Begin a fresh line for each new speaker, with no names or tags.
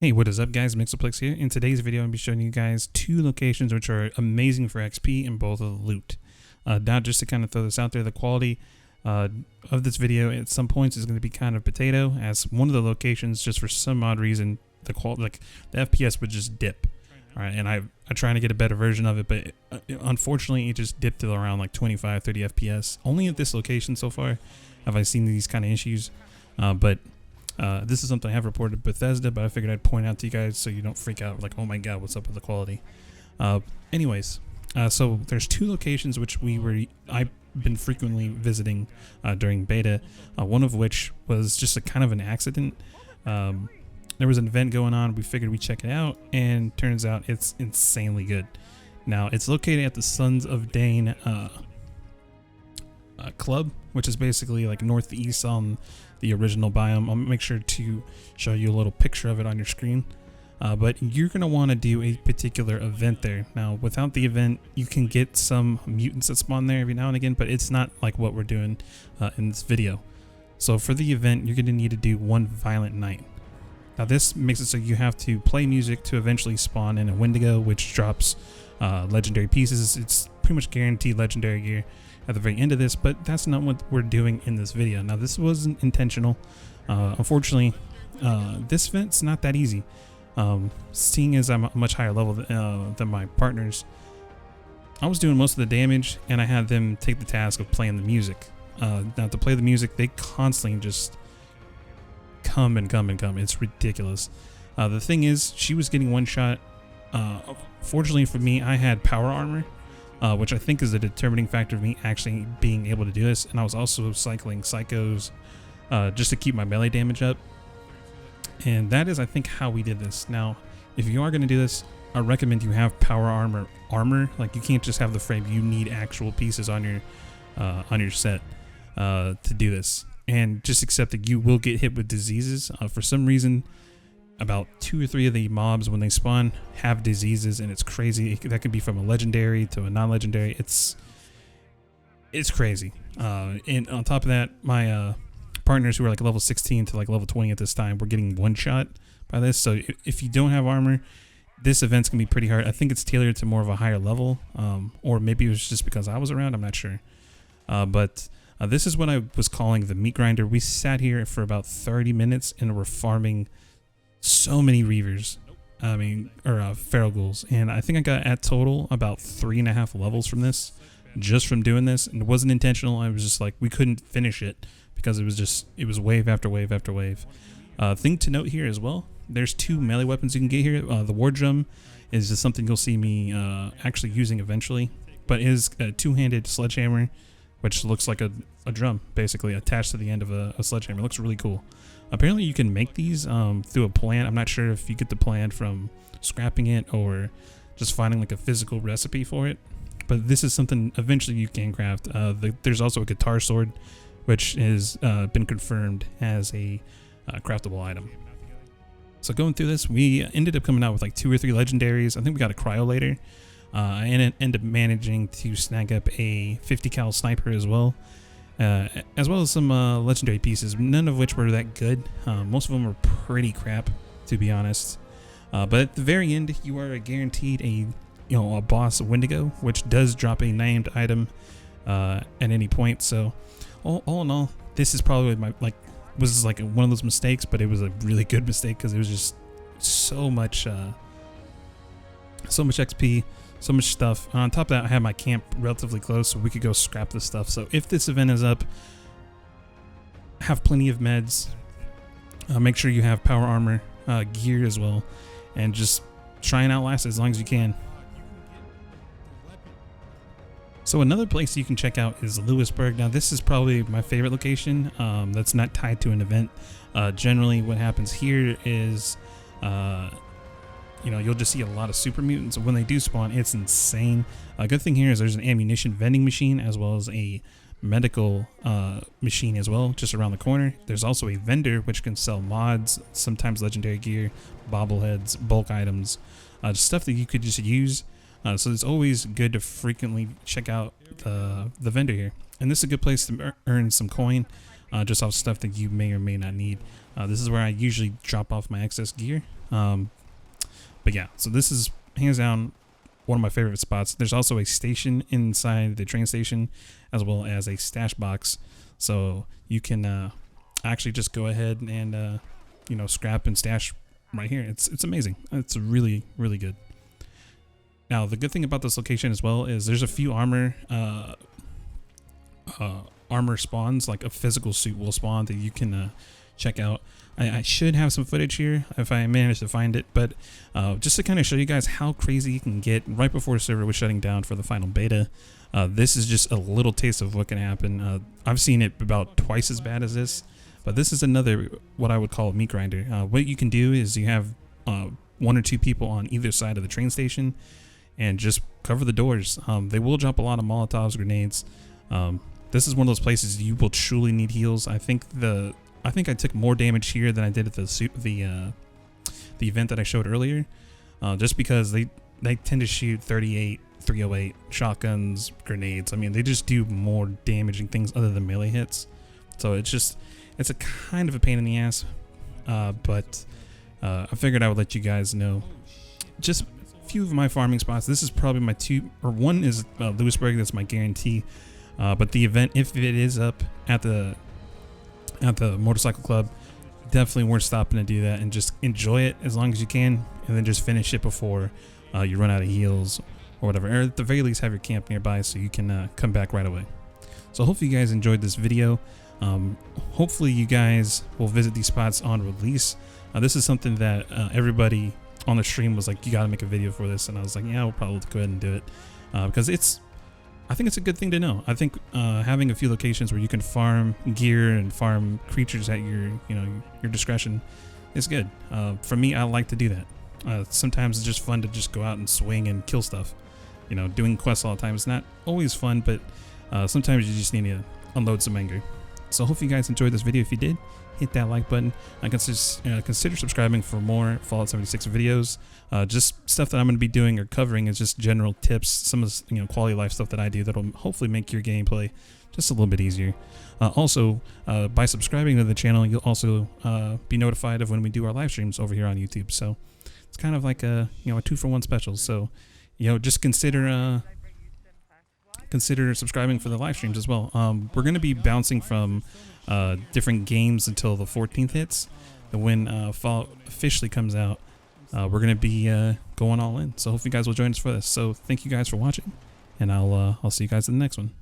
Hey, what is up guys, Mixoplex here. In today's video, I'm going to be showing you guys two locations which are amazing for XP and both of the loot. Now just to kind of throw this out there, the quality of this video at some points is going to be kind of potato, as one of the locations, just for some odd reason, the quality, like the FPS would just dip. Alright, and I'm trying to get a better version of it, but unfortunately it just dipped to around like 25-30 FPS. Only at this location so far have I seen these kind of issues, this is something I have reported Bethesda, but I figured I'd point out to you guys so you don't freak out like, oh my god, what's up with the quality. So there's two locations which I've been frequently visiting during beta, one of which was just a kind of an accident. There was an event going on, we figured we'd check it out, and turns out it's insanely good. Now, it's located at the Sons of Dane club, which is basically like northeast on the original biome. I'll make sure to show you a little picture of it on your screen. But you're going to want to do a particular event there. Now, without the event, you can get some mutants that spawn there every now and again, but it's not like what we're doing in this video. So for the event, you're going to need to do one violent night. Now this makes it so you have to play music to eventually spawn in a Wendigo, which drops legendary pieces. It's pretty much guaranteed legendary gear at the very end of this, but that's not what we're doing in this video. Now this wasn't intentional. Unfortunately, this event's not that easy. Seeing as I'm a much higher level than my partners, I was doing most of the damage, and I had them take the task of playing the music. Now to play the music, they constantly just come and come and come. It's ridiculous. The thing is, she was getting one shot. Fortunately for me, I had power armor, which I think is a determining factor of me actually being able to do this. And I was also cycling psychos just to keep my melee damage up. And that is, I think, how we did this. Now, if you are going to do this, I recommend you have power armor. Like, you can't just have the frame. You need actual pieces on your set to do this. And just accept that you will get hit with diseases. For some reason, about 2 or 3 of the mobs when they spawn have diseases, and it's crazy. That could be from a legendary to a non-legendary. It's crazy. And on top of that, my partners who are like level 16 to like level 20 at this time were getting one shot by this. So if you don't have armor, this event's gonna be pretty hard. I think it's tailored to more of a higher level, or maybe it was just because I was around. I'm not sure. This is what I was calling the meat grinder. We sat here for about 30 minutes and we're farming so many reavers, feral ghouls, and I think I got at total about 3.5 levels from this, just from doing this. And it wasn't intentional. I was just like, we couldn't finish it because it was wave after wave after wave. Thing to note here as well, there's 2 melee weapons you can get here. The war drum is just something you'll see me actually using eventually, but it is a 2-handed sledgehammer, which looks like a drum, basically, attached to the end of a sledgehammer. It looks really cool. Apparently you can make these through a plant. I'm not sure if you get the plant from scrapping it or just finding like a physical recipe for it, but this is something eventually you can craft. There's also a guitar sword, which has been confirmed as a craftable item. So going through this, we ended up coming out with like 2 or 3 legendaries. I think we got a cryo later. And ended up managing to snag up a 50 cal sniper as well as some legendary pieces, none of which were that good. Most of them were pretty crap, to be honest. But at the very end, you are guaranteed a boss Wendigo, which does drop a named item at any point. So all in all, this is probably was like one of those mistakes, but it was a really good mistake because it was just so much XP. So much stuff. On top of that, I had my camp relatively close, so we could go scrap this stuff. So if this event is up, have plenty of meds. Make sure you have power armor, gear as well, and just try and outlast it as long as you can. So another place you can check out is Lewisburg. Now this is probably my favorite location that's not tied to an event. Generally what happens here is you'll just see a lot of super mutants. When they do spawn, it's insane. A good thing here is there's an ammunition vending machine as well as a medical machine as well, just around the corner. There's also a vendor which can sell mods, sometimes legendary gear, bobbleheads, bulk items, stuff that you could just use. So it's always good to frequently check out the vendor here. And this is a good place to earn some coin, just off stuff that you may or may not need. This is where I usually drop off my excess gear. But yeah, so this is hands down one of my favorite spots. There's also a station inside the train station, as well as a stash box, so you can actually just go ahead and you know, scrap and stash right here. It's amazing. It's really good. Now the good thing about this location as well is there's a few armor spawns, like a physical suit will spawn that you can check out. I should have some footage here if I manage to find it, but just to kind of show you guys how crazy you can get right before the server was shutting down for the final beta. This is just a little taste of what can happen. I've seen it about twice as bad as this, but this is another what I would call a meat grinder. What you can do is you have 1 or 2 people on either side of the train station and just cover the doors. They will drop a lot of Molotovs, grenades. This is one of those places you will truly need heals. I think I took more damage here than I did at the event that I showed earlier, just because they tend to shoot 38, 308 shotguns, grenades. I mean, they just do more damaging things other than melee hits. So it's a kind of a pain in the ass, but I figured I would let you guys know just a few of my farming spots. This is probably my one is Lewisburg. That's my guarantee. But the event, if it is up at the motorcycle club, definitely worth stopping to do that and just enjoy it as long as you can, and then just finish it before you run out of heals or whatever, or at the very least have your camp nearby so you can come back right away. So hopefully you guys enjoyed this video. Hopefully you guys will visit these spots on release. This is something that everybody on the stream was like, you got to make a video for this, and I was like, yeah, we'll probably go ahead and do it, because I think it's a good thing to know. I think having a few locations where you can farm gear and farm creatures at your discretion is good. For me, I like to do that. Sometimes it's just fun to just go out and swing and kill stuff. You know, doing quests all the time is not always fun, but sometimes you just need to unload some anger. So hopefully you guys enjoyed this video. If you did, hit that like button. Consider subscribing for more Fallout 76 videos. Just stuff that I'm going to be doing or covering is just general tips, some of the quality of life stuff that I do that'll hopefully make your gameplay just a little bit easier. Also, by subscribing to the channel, you'll also be notified of when we do our live streams over here on YouTube. So it's kind of like a 2-for-1 special. So just consider subscribing for the live streams as well. We're going to be bouncing from different games until the 14th hits. When Fallout officially comes out, we're going to be going all in. So hopefully you guys will join us for this. So thank you guys for watching, and I'll see you guys in the next one.